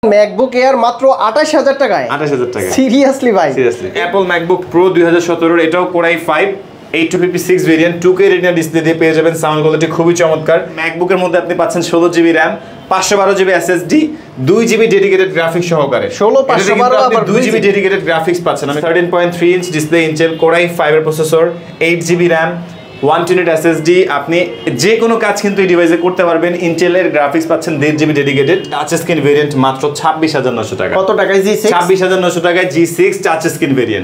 MacBook air মাত্র 28000 টাকায়। 28000 টাকা। সিরিয়াসলি ভাই? সিরিয়াসলি। অ্যাপল ম্যাকবুক প্রো 2017 এটাও core i5 8256 variant 2K retina display দিয়ে পেয়ে যাবেন। সাউন্ড কোয়ালিটি খুবই চমৎকার। ম্যাকবুকের মধ্যে আপনি পাচ্ছেন 16GB RAM, 512GB SSD, 2GB dedicated graphics সহকারে। 16 512 আবার 2GB ডেডিকেটেড গ্রাফিক্স পাচ্ছেন। আমি 13.3 inch display, Intel core i5 এর প্রসেসর, 8GB RAM, 128 SSD। আপনি যে কোনো কাজ কিন্তু এই ডিভাইসে করতে পারবেন। ইন্টেলের গ্রাফিক্স পাচ্ছেন 1.5GB dedicated touch screen variant মাত্র 26900 টাকা। কত টাকায় G6? 26900 টাকায় G6 টাচ স্ক্রিন ভেরিয়েন্ট।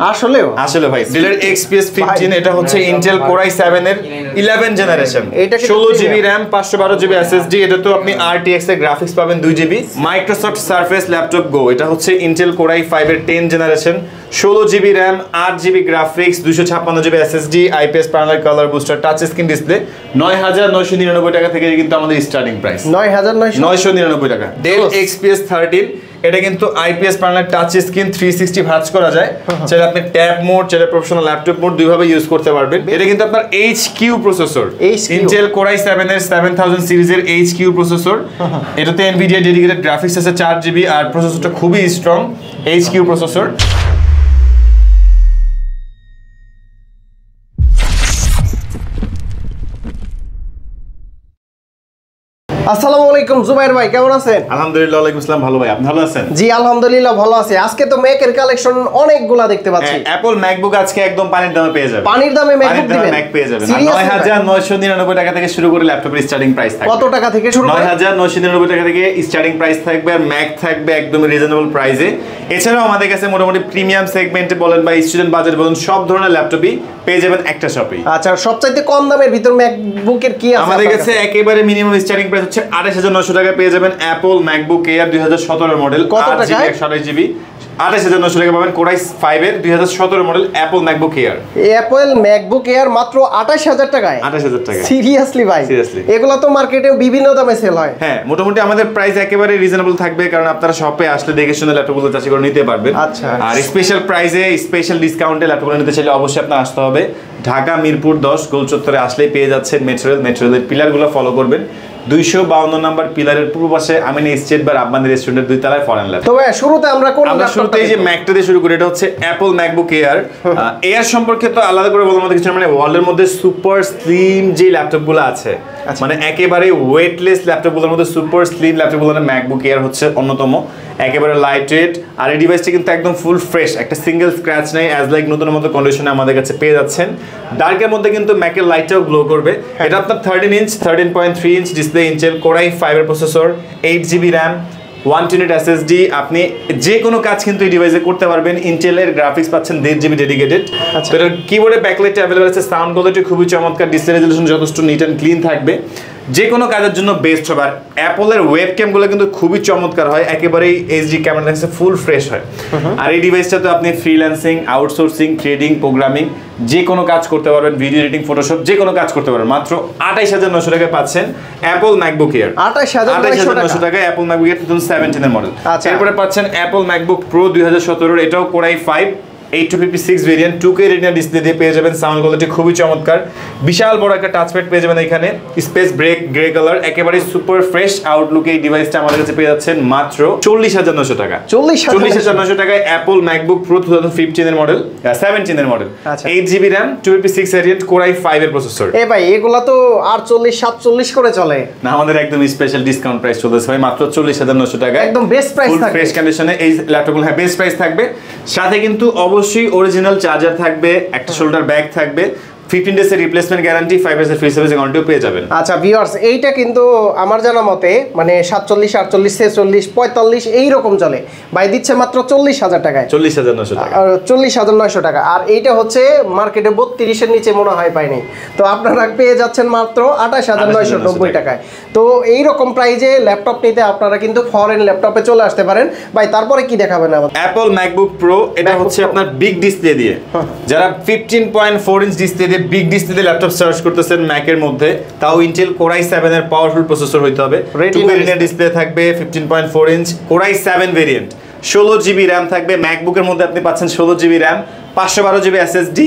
আসলে ভাই ডেলের XPS 15 এটা হচ্ছে ইন্টেল কোর i7 এর 11 generation, 16GB RAM, 512GB SSD। এটা তো আপনি RTX এর গ্রাফিক্স পাবেন 2GB। Microsoft surface laptop go, এটা হচ্ছে ইন্টেল কোর i5 এর 10 generation, 16GB RAM, 8GB graphics, 256GB SSD, IPS panel colour booster, touch screen display. 9999 টাকা থেকে কিন্তু আমাদের স্টার্টিং প্রাইস 9999 টাকা। ডেল XPS 13 এটা কিন্তু IPS প্যানেল টাচ স্ক্রিন 360 ভাঁজ করা যায়। চাইলে আপনি ট্যাব মোড, চাইলে প্রফেশনাল ল্যাপটপ মোড দুইভাবে ইউজ করতে পারবেন। এটা কিন্তু আপনার HQ processor, Intel core i7 এর 7000 সিরিজের HQ প্রসেসর। এটাতে NVIDIA ডেডিকেটেড গ্রাফিক্স আছে 4GB আর প্রসেসরটা খুবই স্ট্রং HQ প্রসেসর। আসসালামু আলাইকুম জুবাইর ভাই, কেমন আছেন? আলহামদুলিল্লাহ। ওয়ালাইকুম আসসালাম। ভালো ভাই, আপনি ভালো আছেন? জি আলহামদুলিল্লাহ ভালো আছি। আজকে তো ম্যাকের কালেকশন অনেকগুলা দেখতে পাচ্ছি। অ্যাপল ম্যাকবুক আজকে একদম পানির দামে পেয়ে যাবেন। পানির দামে ম্যাকবুক দিবেন? ম্যাক পেয়ে যাবেন 9999 টাকা থেকে শুরু করে ল্যাপটপের স্টার্টিং প্রাইস থাকবে। কত টাকা থেকে শুরু? 9999 টাকা থেকে স্টার্টিং প্রাইস থাকবে আর ম্যাক থাকবে একদম রিজনেবল প্রাইসে। এছাড়াও আমাদের কাছে মোটামুটি প্রিমিয়াম সেগমেন্টে বলেন বা স্টুডেন্ট বাজেট বলেন সব ধরনের ল্যাপটপই পেয়ে যাবেন একটা শপে। আচ্ছা, সবচাইতে কম দামের ভিতর ম্যাকবুকের কি আছে আমাদের কাছে? একেবারে মিনিমাম স্টার্টিং প্রাইস হচ্ছে 28900 টাকা পেয়ে যাবেন অ্যাপল ম্যাকবুক এয়ার 2017 মডেল। কত টাকা? 128GB 28900 টাকা পাবেন কোর i5 এর 2017 model Apple MacBook air. Apple MacBook air মাত্র 28000 টাকায়। 28000 টাকা। সিরিয়াসলি ভাই? সিরিয়াসলি। এগুলো তো মার্কেটে বিভিন্ন দামে সেল হয়। হ্যাঁ, মোটামুটি আমাদের প্রাইস একেবারে রিজনেবল থাকবে কারণ আপনারা শপে আসলে দেখে শুনে ল্যাপটপগুলো যাচাই করে নিতে পারবেন। আচ্ছা। আর স্পেশাল প্রাইসে স্পেশাল ডিসকাউন্টে ল্যাপটপগুলো নিতে চাইলে অবশ্যই আপনার আসতে হবে ঢাকা মিরপুর 10 গোল চত্বরে। আসলেই পেয়ে যাচ্ছেন মেটেরিয়ালের পিলারগুলো ফলো করবেন। 252 নাম্বার পিলারের পূর্ব পাশে আমিনা স্টেট বা রাব্বানি রেস্টুরেন্টের দুই তলায় ফরেন ল্যাব। তবে শুরুতে আমরা কোন শুরুতে এই যে ম্যাকটা দিয়ে শুরু করি, এটা হচ্ছে অ্যাপল ম্যাকবুক এয়ার। এয়ার সম্পর্কে তো আলাদা করে বলার মতো কিছু না, মানে ওয়ার্ল্ডের মধ্যে সুপার স্লিম যে ল্যাপটপগুলো আছে, মানে একেবারে ওয়েটলেস ল্যাপটপগুলোর মধ্যে সুপার স্লিম ল্যাপটপগুলোর ম্যাকবুক এয়ার হচ্ছে অন্যতম। একেবারে লাইট ওয়েট আর এই ডিভাইসটা কিন্তু একদম ফুল ফ্রেশ, একটা সিঙ্গেল স্ক্র্যাচ নেই, অ্যাজ লাইক নতুনের মতো কন্ডিশনে আমাদের কাছে পেয়ে যাচ্ছেন। ডার্কের মধ্যে কিন্তু ম্যাকের লাইটটাও গ্লো করবে। এটা আপনার 13.3 inch display, Intel core i5 এর প্রসেসর, 8GB RAM, 128 SSD। আপনি যে কোনো কাজ কিন্তু এই ডিভাইসে করতে পারবেন। ইন্টেলের গ্রাফিক্স পাচ্ছেন 1.5GB ডেডিকেটেড। তো এটার কিবোর্ডে ব্যাকলাইট অ্যাভেলেবল আছে, সাউন্ড কোয়ালিটি খুবই চমৎকার, ডিসপ্লে রেজোলিউশন যথেষ্ট নিট অ্যান্ড ক্লিন থাকবে, যে কোনো কাজের জন্য বেস্ট হবে। আর অ্যাপলের ওয়েবক্যামগুলো কিন্তু খুবই চমৎকার হয়, একেবারেই এইচডি ক্যামেরা থাকছে, ফুল ফ্রেশ হয়। আর এই ডিভাইসটাতে আপনি ফ্রিল্যান্সিং, আউটসোর্সিং, ট্রেডিং, প্রোগ্রামিং যে কোনো কাজ করতে পারবেন, ভিডিও এডিটিং, ফটোশপ যে কোনো কাজ করতে পারবেন। মাত্র 28900 টাকায় পাচ্ছেন অ্যাপল ম্যাকবুক এয়ার। 28900 টাকায় অ্যাপল ম্যাকবুক এয়ার 2017 এর মডেল। এরপরে পাচ্ছেন অ্যাপল ম্যাকবুক প্রো 2017, এটাও core i5 8256 variant, 2K retina display দিয়ে পেয়ে যাবেন। সাউন্ড কোয়ালিটি খুবই চমৎকার, বিশাল বড় একটা টাচপ্যাড পেয়ে যাবেন এখানে, স্পেস ব্রেক গ্রে কালার, একেবারে সুপার ফ্রেশ আউটলুকে এই ডিভাইসটা আমাদের কাছে পেয়ে যাচ্ছেন মাত্র 40900 টাকা। 40900 টাকায় অ্যাপল ম্যাকবুক প্রো 2015 এর মডেল, 17 এর model, 8GB RAM, 256 variant, core i5 এর প্রসেসর। এ ভাই এগুলা তো 48 47 করে চলে না, আমাদের একদম স্পেশাল ডিসকাউন্ট প্রাইস চলতেছে ভাই, মাত্র 40900 টাকা, একদম বেস্ট প্রাইস থাকবে, ফুল ফ্রেশ কন্ডিশনে এই ল্যাপটপগুলো। হ্যাঁ, বেস্ট প্রাইস থাকবে, সাথে কিন্তু অবশ্যই অরিজিনাল চার্জার থাকবে, একটা শোল্ডার ব্যাগ থাকবে, 15 ডেজ এর রিপ্লেসমেন্ট গ্যারান্টি, 5 ইয়ার্স এর ফ্রি সার্ভিস গ্যারান্টিও পেয়ে যাবেন। আচ্ছা ভিউয়ার্স, এইটা কিন্তু আমার জানা মতে মানে 47 48 46 45 এই রকম চলে, ভাই দিচ্ছে মাত্র 40000 টাকায়, 40900 টাকা, 40900 টাকা। আর এইটা হচ্ছে মার্কেটে 32 এর নিচে মনে হয় পাইনি, তো আপনারা পেয়ে যাচ্ছেন মাত্র 28990 টাকায়। তো এই রকম প্রাইজে ল্যাপটপ নিতে আপনারা কিন্তু ফরেন ল্যাপটপে চলে আসতে পারেন। ভাই তারপরে কি দেখাবেন আমাদের? অ্যাপল ম্যাকবুক প্রো, এটা হচ্ছে আপনার বিগ ডিসপ্লে দিয়ে, যারা 15.4 ইঞ্চ ডিসপ্লে দিয়ে বিগ ডিসপ্লে দিয়ে ল্যাপটপ সার্চ করতেছেন ম্যাকের মধ্যে, তাও ইন্টেল কোর i7 এর পাওয়ারফুল প্রসেসর হইতে হবে, রেটিনা ডিসপ্লে থাকবে, 15.4 inch core i7 variant, 16GB RAM থাকবে। ম্যাকবুকের মধ্যে আপনি পাচ্ছেন 16GB RAM, 512GB SSD,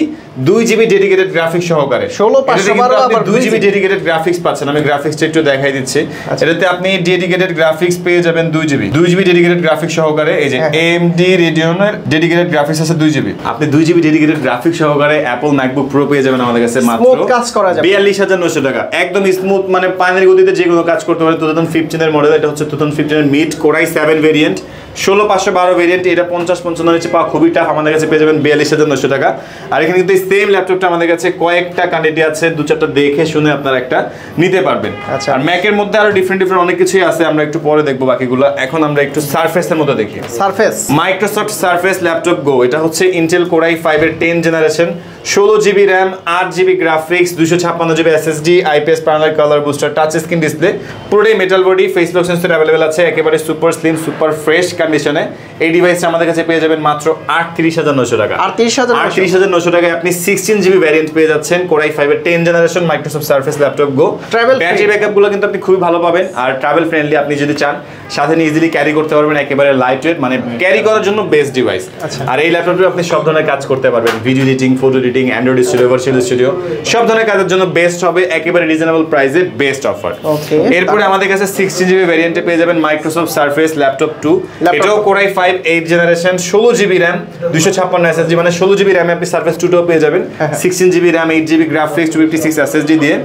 2GB dedicated graphics সহকারে 16512 আপনি আবার 2GB ডেডিকেটেড গ্রাফিক্স পাচ্ছেন। আমি গ্রাফিক্সটা একটু দেখাই দিচ্ছি। এটাতে আপনি ডেডিকেটেড গ্রাফিক্স পেয়ে যাবেন 2GB ডেডিকেটেড গ্রাফিক্স সহকারে। এই যে AMD Radeon-এর ডেডিকেটেড গ্রাফিক্স আছে 2GB। আপনি 2GB ডেডিকেটেড গ্রাফিক্স সহকারে Apple MacBook Pro পেয়ে যাবেন আমাদের কাছে মাত্র স্মুথ কাজ করা যাবে 42900 টাকা। একদম স্মুথ, মানে পানির গতিতে যে কোনো কাজ করতে পারে। 2015 এর মডেল, এটা হচ্ছে 2015 এর mid Core i7 variant, 16512 variant. এটা 50-55 নিচে পাওয়া খুবই টাফ। আমাদের কাছে পেয়ে যাবেন 42900 টাকা। আর এখানে কিন্তু এই সেম ল্যাপটপটা আমাদের কাছে কয়েকটা ক্যান্ডিডেট আছে, 2-4টা দেখে শুনে আপনারা একটা নিতে পারবেন। আর ম্যাকের মধ্যে আরো ডিফারেন্ট অনেক কিছুই আছে, আমরা একটু পরে দেখবো বাকিগুলো। এখন আমরা একটু সারফেসের মধ্যে দেখি। Surface, Microsoft surface laptop go. এটা হচ্ছে ইন্টেল Core i5 এর 10 generation, 16GB RAM, 8GB graphics, 256GB SSD, IPS panel, colour booster, touch screen display, পুরোটাই metal body, face lock sensor available আছে, একেবারে সুপার স্লিম সুপার ফ্রেশ কন্ডিশনে। এই ডিভাইসটা আমাদের কাছে পেয়ে যাবেন মাত্র 38900 টাকা। 38900 টাকায় আপনি 16GB ভ্যারিয়েন্ট পেয়ে যাচ্ছেন Core i5 এর 10 জেনারেশন মাইক্রোসফট সারফেস ল্যাপটপ গো। ব্যাটারি ব্যাকআপগুলো কিন্তু আপনি খুবই ভালো পাবেন, আর ট্রাভেল ফ্রেন্ডলি। আপনি যদি চান সাথে নিয়ে ইজিলি ক্যারি করতে পারবেন, একেবারে লাইট ওয়েট, মানে ক্যারি করার জন্য বেস্ট ডিভাইস। আর এই ল্যাপটপে আপনি সব ধরনের কাজ করতে পারবেন, video editing, photo editing, Android studio, virtual studio, সব ধরনের কাজের জন্য বেস্ট হবে, একেবারে রিজনেবল প্রাইসে বেস্ট অফার। এরপরে আমাদের কাছে 16GB ভ্যারিয়েন্টে পেয়ে যাবেন মাইক্রোসফট সারফেস ল্যাপটপ 2। এটাও Core i5 8 generation, 16GB RAM, 256 SSD, মানে 16GB RAM আপনি সারফেস 2টাও পেয়ে যাবেন, 16GB RAM, 8GB graphics, 256 SSD দিয়ে।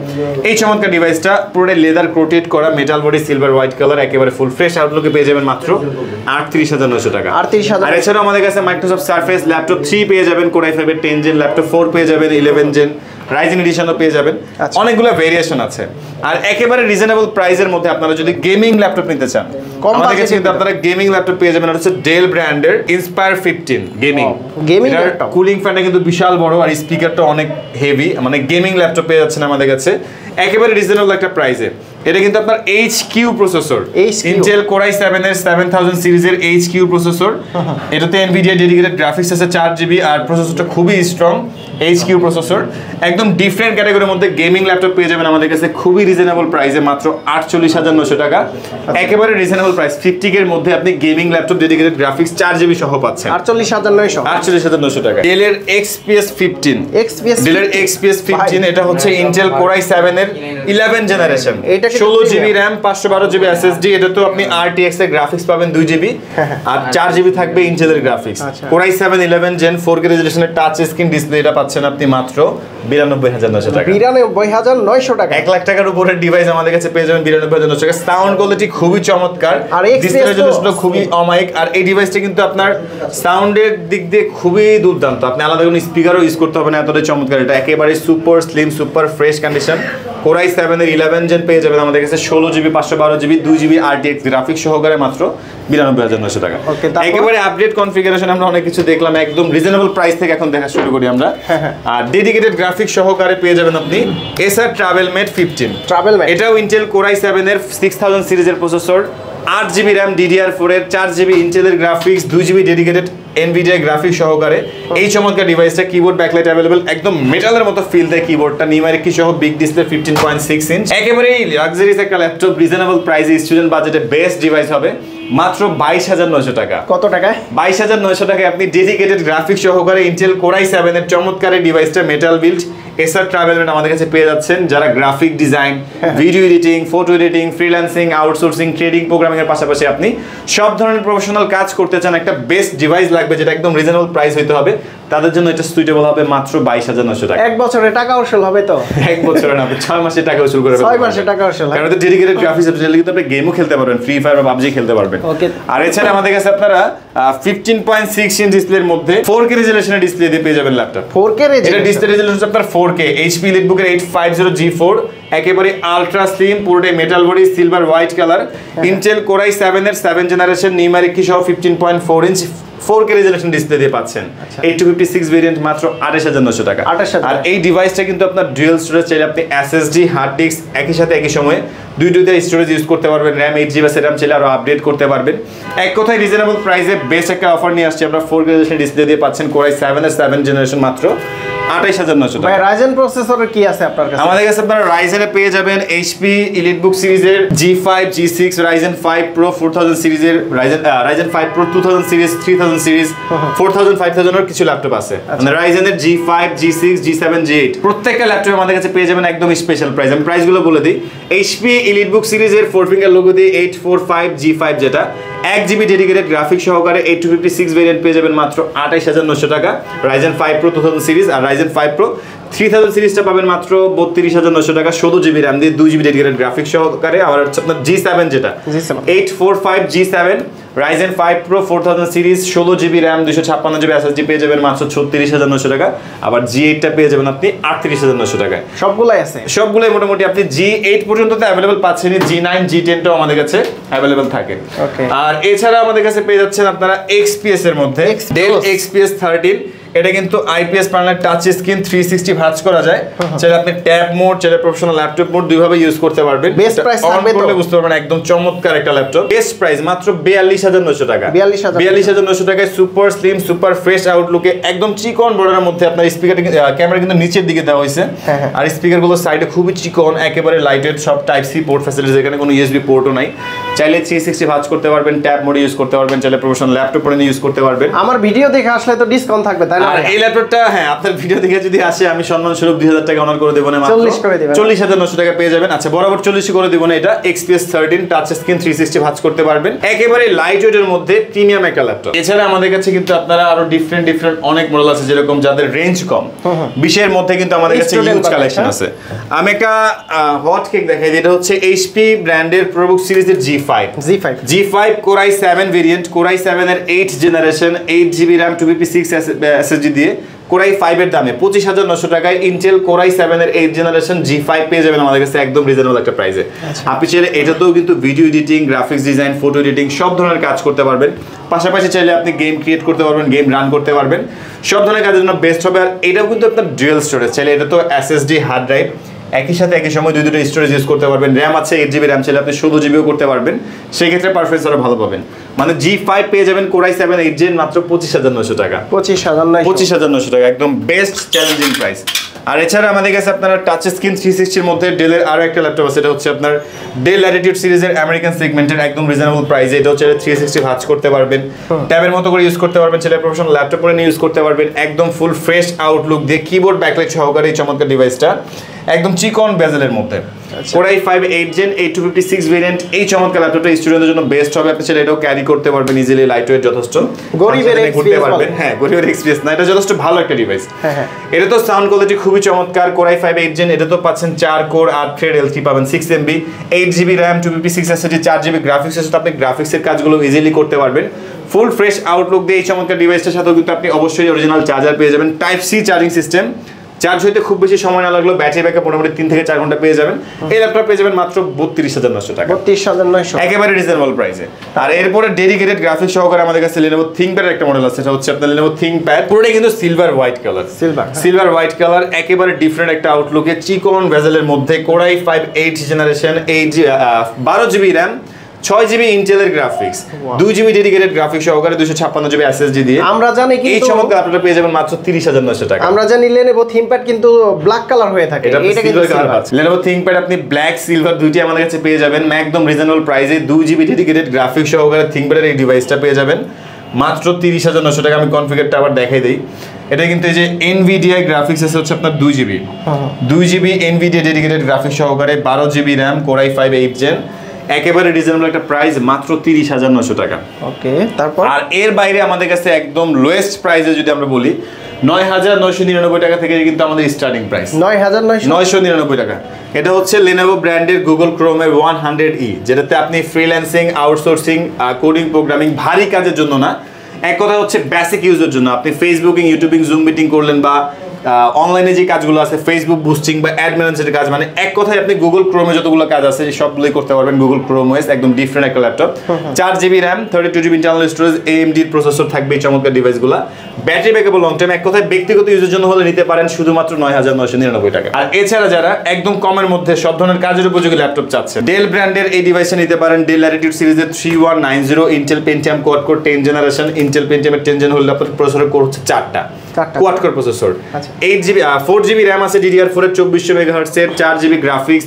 এই চমৎকার ডিভাইসটা পুরোটাই লেদার কোটেড করা, metal body, silver white colour, একেবারে ফুল ফ্রেশ আউটলুকে পেয়ে যাবেন মাত্র 38900 টাকা। আর এছাড়াও আমাদের কাছে মাইক্রোসফট সারফেস ল্যাপটপ 3 পেয়ে যাবেন, Core i5 এর 10 জেন, ল্যাপটপ 4 পেয়ে যাবেন, 11 জেন, রাইজিং এডিশনও পেয়ে যাবেন। অনেকগুলো ভেরিয়েশন আছে, আর একেবারে রিজনেবল প্রাইসের মধ্যে আপনারা যদি গেমিং ল্যাপটপ নিতে চান, আমাদের কাছে কিন্তু আপনারা গেমিং ল্যাপটপ পেয়ে যাবেন। এটা হচ্ছে ডেল ব্র্যান্ডের ইন্সপায়ার 15 গেমিং। কুলিং ফ্যানটা কিন্তু বিশাল বড়, আর স্পিকারটা অনেক হেভি, মানে গেমিং ল্যাপটপ পেয়ে যাচ্ছেন আমাদের কাছে একেবারে রিজনেবল একটা প্রাইসে। এটা কিন্তু আপনার HQ processor, Intel Core i7 এর 7000 সিরিজের HQ প্রসেসর। এটাতে Nvidia ডেডিকেটেড গ্রাফিক্স আছে 4GB, আর প্রসেসরটা খুবই স্ট্রং HQ প্রসেসর। একদম ডিফারেন্ট ক্যাটাগরির মধ্যে গেমিং ল্যাপটপ পেয়ে যাবেন আমাদের কাছে খুবই রিজনেবল প্রাইসে, মাত্র 48900 টাকা। একেবারে রিজনেবল প্রাইস, 50 এর মধ্যে আপনি gaming laptop dedicated graphics 4GB সহ পাচ্ছেন 48900 টাকা। ডেলের XPS 15, ডেলের XPS 15, এটা হচ্ছে ইন্টেল Core i7 এর 11 generation, 16GB RAM, 512GB SSD। এটা তো আপনি RTX এর গ্রাফিক্স পাবেন 2GB, আর 4GB থাকবে ইন্টেলের graphics. Core i7 11 gen, 4K রেজোলিউশনের টাচ স্ক্রিন ডিসপ্লে, এটা পাচ্ছেন আপনি মাত্র 92900 টাকা। 92900 টাকা। 1 লাখ টাকার উপরের ডিভাইস আমাদের কাছে পেয়ে যাবেন 92900 টাকা। সাউন্ড কোয়ালিটি খুবই চমৎকার, আর ডিসপ্লে রেজোলিউশন খুবই অমাইক, আর এই ডিভাইসটা কিন্তু আপনার সাউন্ডের দিক দিয়ে খুবই দুর্দান্ত। আপনি আলাদা কোনো স্পিকারও ইউজ করতে হবে না, এতটাই চমৎকার। এটা একেবারে super slim super fresh condition. Core i7 এর 11 জেন পেয়ে যাবেন আমাদের কাছে 16GB 512GB 2GB RTX graphics সহকারে মাত্র 92900 টাকা। একেবারে আপডেট কনফিগারেশন। আমরা অনেক কিছু দেখলাম, একদম রিজনেবল প্রাইস থেকে এখন দেখা শুরু করি আমরা। আর ডেডিকেটেড গ্রাফিক্স সহকারে পেয়ে যাবেন আপনি Acer Travelmate 15। এটাও ইন্টেল Core i7 এর 6000 সিরিজের প্রসেসর, 8GB RAM DDR4 এর, 4GB ইন্টেলের graphics, 2GB dedicated Nvidia graphics সহকারে। এই চমৎকার ডিভাইসটা কিবোর্ড ব্যাকলাইট अवेलेबल, একদম মেটালের মতো ফিল দেয় কিবোর্ডটা, নিউমেরিক কি সহ, বিগ ডিসপ্লে 15.6 ইঞ্চ, একেবারে লাক্সারিয়াস একটা ল্যাপটপ, রিজনেবল প্রাইসে স্টুডেন্ট বাজেটে বেস্ট ডিভাইস হবে মাত্র 22900 টাকা। কত টাকায়? 22900 টাকায় আপনি ডেডিকেটেড গ্রাফিক্স সহকারে ইন্টেল Core i7 এর চমৎকার এই ডিভাইসটা মেটাল বিল্ড Acer Travelmate আমাদের কাছে পেয়ে যাচ্ছেন। যারা graphic design, video editing, photo editing, freelancing, outsourcing, trading, programming এর পাশাপাশি আপনি সব ধরনের প্রফেশনাল কাজ করতে চান, একটা বেস্ট ডিভাইস লাগবে যেটা একদম রিজনেবল প্রাইস হইতে হবে, তাদের জন্য এটা সুইটেবল হবে মাত্র 22900 টাকা। এক বছরে টাকা উসুল হবে তো? এক বছরে না, 6 মাসে টাকা উসুল করে 6 মাসে টাকা উসুল। কারণ এটা ডেডিকেটেড গ্রাফিক্স আছে, কিন্তু আপনি গেমও খেলতে পারবেন, ফ্রি ফায়ার বা PUBG খেলতে পারবেন। আর এছাড়া আমাদের কাছে আপনারা 15.6 ইঞ্চ ডিসপ্লের মধ্যে 4K রেজোলিউশনের ডিসপ্লে দিয়ে পেয়ে যাবেন ল্যাপটপ। 4K রেজোলিউশন, এটা ডিসপ্লে রেজোলিউশন আপনার 4K, HP লিটবুকের 850G4, একেবারে আলট্রা স্লিম, পুরোটাই metal body, silver white colour, Intel Core i7 এর 7 জেনারেশন, নিউমেরিক কি সহ 15.4 ইঞ্চ 4K রেজোলিউশন ডিসপ্লে দিয়ে পাচ্ছেন। 8256 ভেরিয়েন্ট মাত্র 28900 টাকা। আর এই ডিভাইসটা কিন্তু আপনার ডুয়াল স্টোরেজ চাইলে আপনি SSD, হার্ড ডিস্ক একই সাথে একই সময়ে দুইটা স্টোরেজ ইউজ করতে পারবেন, RAM 8GB RAM চাইলে আরো আপডেট করতে পারবেন। এক কথায় রিজনেবল প্রাইসে বেস্ট একটা অফার নিয়ে আসছি আমরা। 4K রেজোলিউশন ডিসপ্লে দিয়ে পাচ্ছেন Core i7 এর 7 জেনারেশন মাত্র 28900 ভাই টাকা। রাইজেন প্রসেসরের কি আছে আপনার কাছে? আমাদের কাছে আপনারা রাইজেনে পেয়ে যাবেন HP EliteBook সিরিজের G5 G6 Ryzen 5 Pro 4000 সিরিজের Ryzen 5 Pro 2000 সিরিজ 3000 সিরিজ 4000 5000 এর কিছু ল্যাপটপ আছে। মানে রাইজেনের G5 G6 G7 G8 প্রত্যেকটা ল্যাপটপ আমাদের কাছে পেয়ে যাবেন একদম স্পেশাল প্রাইস। আমি প্রাইসগুলো বলে দিই। HP EliteBook সিরিজের 4 ফিঙ্গার লোগো দিয়ে 845 G5 যেটা 1GB ডেডিকেটেড গ্রাফিক সহকারে 8256 ভেরিয়েন্ট পেয়ে যাবেন মাত্র 28900 টাকা। Ryzen 5 Pro 2000 সিরিজ আর Ryzen 5 Pro 3000 সিরিজটা পাবেন মাত্র 32900 টাকা 16GB RAM দিয়ে 2GB ডেডিকেটেড গ্রাফিক সহকারে। আর হচ্ছে আপনার G7 যেটা 845 G7 Ryzen 5 Pro 4000 series 16GB RAM 256GB SSD পেয়ে যাবেন মাত্র 36900 টাকা। আবার G8 টা পেয়ে যাবেন আপনি 38900 টাকায়। সবগুলাই আছে, সবগুলাই মোটামুটি আপনি G8 পর্যন্ত তো অ্যাভেলেবল পাচ্ছেন, G9 G10 টাও আমাদের কাছে অ্যাভেলেবল থাকে। আর এছাড়া আমাদের কাছে পেয়ে যাচ্ছেন আপনারা XPS এর মধ্যে Dell XPS 13। এটা কিন্তু IPS প্যানেলের টাচ স্ক্রিন 360 ভাঁজ করা যায়। চাইলে আপনি ট্যাব মোড চাইলে প্রফেশনাল ল্যাপটপ মোড দুইভাবে ইউজ করতে পারবেন। বেস্ট প্রাইস থাকবে তো বুঝতে পারবেন একদম চমৎকার একটা ল্যাপটপ। বেস্ট প্রাইস মাত্র 42900 টাকা। 42900 টাকায় সুপার স্লিম সুপার ফ্রেশ আউটলুকে একদম চিকন বর্ডারের মধ্যে আপনার স্পিকারটা ক্যামেরা কিন্তু নিচের দিকে দেওয়া হয়েছে। আর স্পিকারগুলো সাইডে খুবই চিকন একেবারে লাইটওয়েট সব টাইপ সি পোর্ট ফ্যাসিলিটিস, এখানে কোনো USB পোর্টও নাই। চাইলে 360 ভাঁজ করতে পারবেন, ট্যাব মোড ইউজ করতে পারবেন, চাইলে প্রফেশনাল ল্যাপটপ পরে ইউজ করতে পারবেন। আমার ভিডিও দেখে আসলে তো ডিসকাউন্ট থাকবে তাই না? আর এই ল্যাপটপটা হ্যাঁ আপনার ভিডিও দেখে যদি আসে আমি সম্মান স্বরূপ 2000 টাকা অনার করে দেব না, মাত্র 40 করে দিবেন। 40900 টাকা পেয়ে যাবেন। আচ্ছা বরাবর 40 করে দেব না। এটা XPS 13 টাচ স্ক্রিন 360 ভাঁজ করতে পারবেন, একেবারে লাইট ওয়েটের মধ্যে প্রিমিয়াম একটা ল্যাপটপ। এছাড়া আমাদের কাছে কিন্তু আপনারা আরো ডিফারেন্ট অনেক মডেল আছে, যেরকম যাদের রেঞ্জ কম 20 এর মধ্যে কিন্তু আমাদের কাছে হিউজ কালেকশন আছে। আমি একটা হট কেক দেখাই, যেটা হচ্ছে HP ব্র্যান্ডের প্রোবুক সিরিজের G5 Core i7 variant, Core i7 এর 8th generation 8GB RAM 256 SSD দিয়ে Core i5 এর দামে 25900 টাকায় Intel Core i7 এর 8th জেনারেশন G5 পেয়ে যাবেন আমাদের কাছে একদম রিজনেবল একটা প্রাইসে। আপনি চাইলে এটাতেও কিন্তু video editing, graphics design, photo editing সব ধরনের কাজ করতে পারবেন। পাশাপাশি চাইলে আপনি গেম ক্রিয়েট করতে পারবেন, গেম রান করতে পারবেন, সব ধরনের কাজের জন্য বেস্ট হবে। আর এটাও কিন্তু আপনার ডুয়াল স্টোরেজ, চাইলে এটা তো SSD হার্ড ড্রাইভ একই সাথে একই সময় দুটো স্টোরেজ ইউজ করতে পারবেন। র্যাম আছে 8GB র্যাম, চাইলে আপনি 16GBও করতে পারবেন, সেই ক্ষেত্রে পারফরম্যান্স আরো ভালো পাবেন। মানে G5 পেয়ে যাবেন Core i7 8 Gen মাত্র 25900 টাকা। 25900 টাকা একদম বেস্ট চ্যালেঞ্জিং প্রাইস। আর এছাড়া আমাদের কাছে আপনারা টাচ স্ক্রিন 360 এর মধ্যে ডেলের আরো একটা ল্যাপটপ আছে, এটা হচ্ছে আপনার ডেল ল্যাটিটিউড সিরিজের আমেরিকান সেগমেন্টের একদম রিজনেবল প্রাইসে। এটা হচ্ছে 360 ভাঁজ করতে পারবেন, ট্যাবের মতো করে ইউজ করতে পারবেন, চাইলে প্রফেশনাল ল্যাপটপ করে নিয়ে ইউজ করতে পারবেন। একদম ফুল ফ্রেশ আউটলুক দিয়ে কিবোর্ড ব্যাকলাইট সহকারে এই চমৎকার ডিভাইসটা একদম চিকন বেজেলের মধ্যে। Core i5 8 Gen 8256 ভেরিয়েন্ট, এই চমৎকার ল্যাপটপটা স্টুডেন্টদের জন্য বেস্ট হবে। আপনি চাইলে এটাও ক্যারি করতে পারবেন ইজিলি, লাইটওয়েট যথেষ্ট, গরিবের করতে পারবেন। হ্যাঁ গরিবের এক্সপেরিয়েন্স না, এটা যথেষ্ট ভালো একটা ডিভাইস। এটা তো সাউন্ড কোয়ালিটি খুবই চমৎকার। Core i5 8 Gen এটা তো পাচ্ছেন 4 কোর 8 থ্রেড L3 পাবেন 6MB 8GB RAM 256 SSD 4GB graphics আছে, তো আপনি গ্রাফিক্সের কাজগুলো ইজিলি করতে পারবেন। ফুল ফ্রেশ আউটলুক দিয়ে এই চমৎকার ডিভাইসটার সাথেও কিন্তু আপনি অবশ্যই অরিজিনাল চার্জার পেয়ে যাবেন, type C charging system. Charge হইতে খুব বেশি সময় না লাগলো, ব্যাটারি ব্যাকআপ মোটামুটি 3 থেকে 4 ঘন্টা পেয়ে যাবেন। এই ল্যাপটপ পেয়ে যাবেন মাত্র 32900 টাকা। 32900 একেবারে রিজনেবল প্রাইসে। আর এরপরে ডেডিকেটেড গ্রাফিক্স সহকারে আমাদের কাছে Lenovo ThinkPad এর একটা মডেল আছে, এটা হচ্ছে আপনার Lenovo ThinkPad, পুরোটাই কিন্তু silver white colour. Silver white colour, একেবারে ডিফারেন্ট একটা আউটলুকে চিকন বেজেলের মধ্যে Core i5 8 generation 12GB RAM 6GB ইন্টেলের গ্রাফিক্স 2GB ডেডিকেটেড গ্রাফিক্স সহকারে 256GB SSD দিয়ে আমরা জানি কিন্তু এই চমৎকার ল্যাপটপটা পেয়ে যাবেন মাত্র 30900 টাকা। আমরা জানি Lenovo ThinkPad কিন্তু ব্ল্যাক কালার হয়ে থাকে, এটা কিন্তু সিলভার কালার আছে। Lenovo ThinkPad আপনি ব্ল্যাক সিলভার দুইটি আমাদের কাছে পেয়ে যাবেন একদম রিজনেবল প্রাইসে। 2GB ডেডিকেটেড গ্রাফিক্স সহকারে ThinkPad এর এই ডিভাইসটা পেয়ে যাবেন মাত্র 30900 টাকা। আমি কনফিগারটা আবার দেখাই দেই। এটা কিন্তু এই যে NVIDIA গ্রাফিক্স আছে হচ্ছে আপনার 2GB NVIDIA ডেডিকেটেড গ্রাফিক্স সহকারে 12GB RAM Core i5 8 Gen, একেবারে রিজনেবল একটা প্রাইস মাত্র 30900 টাকা। ওকে, তারপর আর এর বাইরে আমাদের কাছে একদম লোয়েস্ট প্রাইসে যদি আমরা বলি 9999 টাকা থেকে কিন্তু আমাদের স্টার্টিং প্রাইস 9999 টাকা। এটা হচ্ছে Lenovo ব্র্যান্ডের Google Chrome 100E, যেটাতে আপনি ফ্রিল্যান্সিং, আউটসোর্সিং, কোডিং, প্রোগ্রামিং ভারী কাজের জন্য না, এক কথা হচ্ছে বেসিক ইউজের জন্য। আপনি ফেসবুকিং, ইউটিউবিং, জুম মিটিং করলেন বা অনলাইনে যে কাজগুলো আছে ফেসবুক বুস্টিং বা অ্যাড ম্যানেজমেন্টের কাজ, মানে এক কথায় আপনি গুগল ক্রোমে যতগুলো কাজ আছে সবগুলোই করতে পারবেন গুগল ক্রোম ওএস। একদম ডিফারেন্ট একটা laptop, 4GB RAM 32GB internal storage, AMD processor থাকবে এই চমৎকার ডিভাইসগুলো। ব্যাটারি ব্যাকআপ লং টাইম, এক কথায় ব্যক্তিগত ইউজের জন্য হলে নিতে পারেন শুধুমাত্র 9999 টাকা। আর এছাড়া যারা একদম কমের মধ্যে সব ধরনের কাজের উপযোগী ল্যাপটপ চাচ্ছে, ডেল ব্র্যান্ডের এই ডিভাইসটা নিতে পারেন। ডেল ল্যাটিটিউড সিরিজের 3190 Intel Pentium quad core 10 generation, Intel পেন্টিয়ামের 10 জেন হলে আপনার প্রসেসরের কোর হচ্ছে 4টা। কোয়াড কোর প্রসেসর, আচ্ছা 8GB 4GB RAM আছে DDR4 এর 2400 MHz এর, 4GB graphics,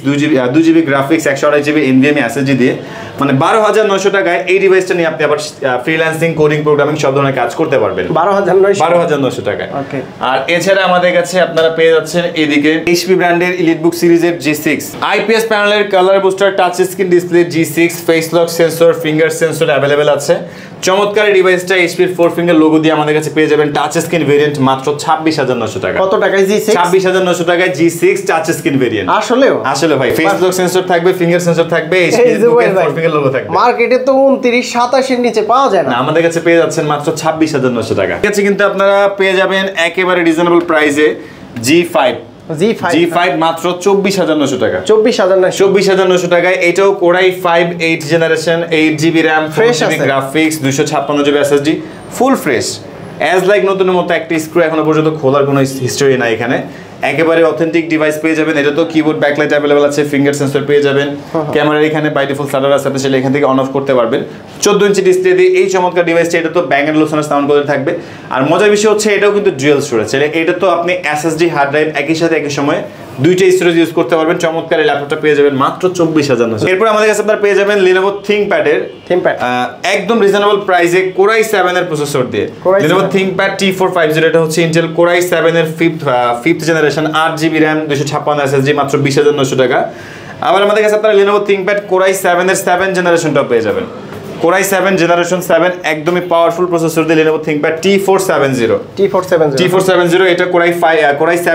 2GB graphics, 128GB NVMe SSD দিয়ে, মানে 12900 টাকায় এই ডিভাইসটা নিয়ে আপনি আবার ফ্রিল্যান্সিং, কোডিং, প্রোগ্রামিং সব ধরনের কাজ করতে পারবেন 12900 টাকায়। ওকে। আর এছাড়া আমাদের কাছে আপনারা পেয়ে যাচ্ছেন এদিকে HP ব্র্যান্ডের EliteBook সিরিজের G6 IPS প্যানেলের colour booster touch screen display G6 face lock sensor, finger sensor available আছে। চমৎকার এই ডিভাইসটা HP এর 4 ফিঙ্গার লোগো দিয়ে আমাদের কাছে পেয়ে যাবেন টাচ স্ক্রিন ভেরিয়েন্ট মাত্র 26900 টাকা। কত টাকায় G6? 26900 টাকায় G6 টাচ স্ক্রিন ভেরিয়েন্ট। আসলে ভাই ফেস লক সেন্সর থাকবে, ফিঙ্গার সেন্সর থাকবে, HP এর 4 ফিঙ্গার লোগো থাকবে। মার্কেটে তো 29 27 এর নিচে পাওয়া যায় না, আমাদের কাছে পেয়ে যাচ্ছেন মাত্র 26900 টাকা। ঠিক আছে, কিন্তু আপনারা পেয়ে যাবেন একেবারে রিজনেবল প্রাইসে G5 মাত্র 24900 টাকা। 24900 টাকায়। এটাও core i 5 8 generation, 8GB RAM, 4GB graphics, 256GB SSD, full fresh as like নতুনের মতো। একটা স্ক্রু এখনো পর্যন্ত খোলার কোনো হিস্টরি নাই এখানে। একেবারে অথেন্টিক ডিভাইস পেয়ে যাবেন। এটা তো কিবোর্ড ব্যাকলাইট अवेलेबल আছে, ফিঙ্গার সেন্সর পেয়ে যাবেন, ক্যামেরার এখানে বাই ডিফল্ট শাটার আছে, আপনি চাইলে এখান থেকে অন অফ করতে পারবেন। 14 ইঞ্চি ডিসপ্লে দিয়ে এই চমৎকার ডিভাইসটা, এটা তো ব্যাং এন্ড লোসনের সাউন্ড কোয়ালিটি থাকবে। আর মজার বিষয় হচ্ছে এটাও কিন্তু ডুয়াল স্টোরেজ, এটা তো আপনি এসএসডি হার্ড ড্রাইভ একই সাথে একই সময়ে দুইটা স্টোরেজ ইউজ করতে পারবেন। চমৎকার এই ল্যাপটপটা পেয়ে যাবেন মাত্র 24900। এরপর আমাদের কাছে আপনারা পেয়ে যাবেন Lenovo ThinkPad একদম রিজনেবল প্রাইসে কোরাই 7 এর প্রসেসর দিয়ে Lenovo ThinkPad T450। এটা হচ্ছে Intel কোরাই 7 এর 5th generation, 8GB RAM, 256 SSD, মাত্র 20900 টাকা। আবার আমাদের কাছে আপনারা Lenovo ThinkPad কোরাই 7 এর 7 জেনারেশনটা পেয়ে যাবেন। কোরাই 7 জেনারেশন 7 একদমই পাওয়ারফুল প্রসেসর দিয়ে Lenovo ThinkPad T470। এটা কোরাই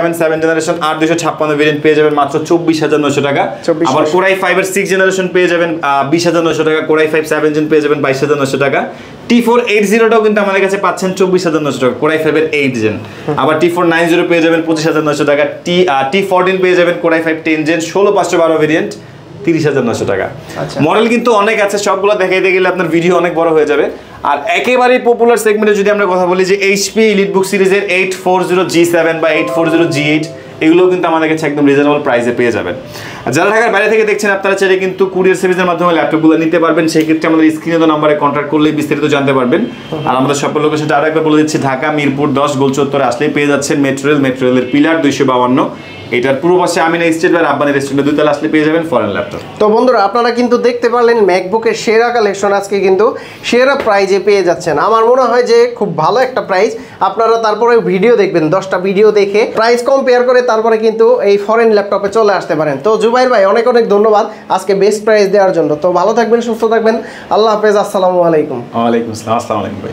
7 জেনারেশন 8256 ভেরিয়েন্ট পেয়ে যাবেন মাত্র 24900 টাকা। আবার কোরাই 5 এর 6 জেনারেশন পেয়ে যাবেন 20900 টাকা। কোরাই 5 7 জেন পেয়ে যাবেন 22900 টাকা। T480টাও কিন্তু আমাদের কাছে পাচ্ছেন 24900 টাকা, কোরাই 5 এর 8 জেন। আবার T490 পেয়ে যাবেন 25900 টাকা। T14 পেয়ে যাবেন কোরাই 5 10 জেন 16512 ভেরিয়েন্ট 30900 টাকা। মডেল কিন্তু অনেক আছে, সবগুলো দেখাইতে গেলে আপনার ভিডিও অনেক বড় হয়ে যাবে। আর একেবারেই পপুলার সেগমেন্টে যদি আমরা কথা বলি যে HP EliteBook সিরিজের 840G7 বা 840G8, এগুলো কিন্তু আমাদের কাছে একদম রিজনেবল প্রাইসে পেয়ে যাবেন। আর যারা ঢাকার বাইরে থেকে দেখছেন আপনারা চাইলে কিন্তু কুরিয়ার সার্ভিসের মাধ্যমে ল্যাপটপগুলো নিতে পারবেন। সেই ক্ষেত্রে আমাদের স্ক্রিনে দেওয়া নম্বরে কন্ট্যাক্ট করলে বিস্তারিত জানতে পারবেন। আর আমাদের শপের লোকেশনটা আরেকবার বলে দিচ্ছি, ঢাকা মিরপুর 10 গোল চত্বরে আসলেই পেয়ে যাচ্ছেন মেট্রোরেলের পিলার 252। এটার পূর্ব পাশে আমিনা স্ট্রিট বা রাব্বানি রেস্টুরেন্টে দুইতলা আসলে পেয়ে যাবেন ফরেন ল্যাপটপ। তো বন্ধুরা আপনারা কিন্তু দেখতে পারলেন ম্যাকবুকের সেরা কালেকশন আজকে কিন্তু সেরা প্রাইজে পেয়ে যাচ্ছেন। আমার মনে হয় যে খুব ভালো একটা প্রাইস। আপনারা তারপরে ভিডিও দেখবেন, 10টা ভিডিও দেখে প্রাইস কম্পেয়ার করে তারপরে কিন্তু এই ফরেন ল্যাপটপে চলে আসতে পারেন। তো জুবাইর ভাই অনেক অনেক ধন্যবাদ আজকে বেস্ট প্রাইস দেওয়ার জন্য। তো ভালো থাকবেন, সুস্থ থাকবেন, আল্লাহ হাফেজ, আসসালামু আলাইকুম। ওয়ালাইকুম আসসালাম, আসসালামু আলাইকুম ভাই।